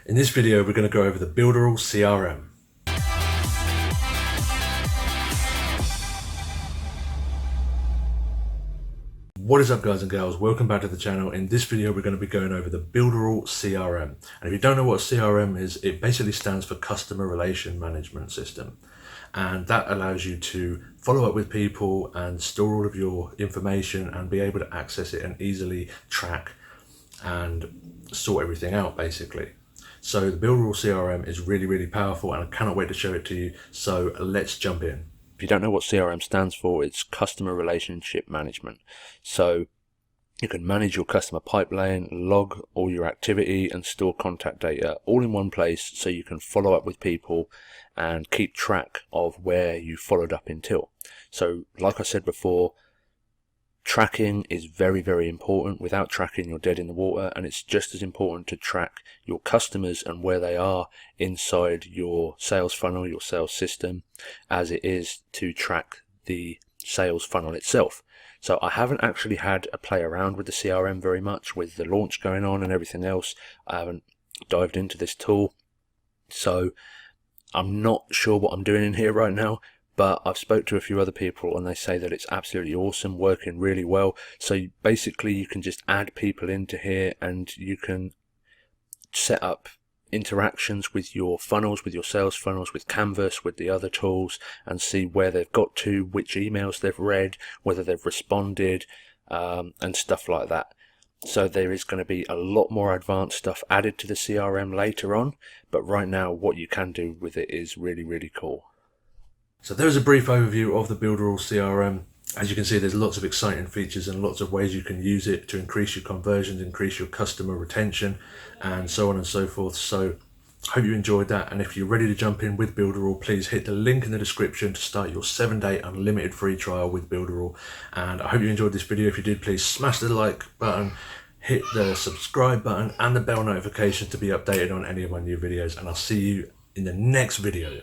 In this video, we're going to go over the Builderall CRM. What is up, guys and girls? Welcome back to the channel. In this video, we're going to be going over the Builderall CRM. And if you don't know what CRM is, it basically stands for Customer Relation Management System. And that allows you to follow up with people and store all of your information and be able to access it and easily track and sort everything out, basically. So the Builderall CRM is really powerful, and I cannot wait to show it to you. So let's jump in. If you don't know what CRM stands for, it's Customer Relationship Management. So you can manage your customer pipeline, log all your activity and store contact data all in one place, so you can follow up with people and keep track of where you followed up until. So like I said before, tracking is very important. Without tracking, you're dead in the water, and it's just as important to track your customers and where they are inside your sales funnel, your sales system, as it is to track the sales funnel itself. So I haven't actually had a play around with the CRM very much, with the launch going on and everything else. I haven't dived into this tool, so I'm not sure what I'm doing in here right now. But I've spoke to a few other people and they say that it's absolutely awesome, working really well. So basically you can just add people into here and you can set up interactions with your funnels, with your sales funnels, with Canvas, with the other tools, and see where they've got to, which emails they've read, whether they've responded, and stuff like that. So there is going to be a lot more advanced stuff added to the CRM later on, but right now what you can do with it is really cool. So there's a brief overview of the Builderall CRM. As you can see, there's lots of exciting features and lots of ways you can use it to increase your conversions, increase your customer retention, and so on and so forth. So I hope you enjoyed that. And if you're ready to jump in with Builderall, please hit the link in the description to start your 7-day unlimited free trial with Builderall. And I hope you enjoyed this video. If you did, please smash the like button, hit the subscribe button and the bell notification to be updated on any of my new videos. And I'll see you in the next video.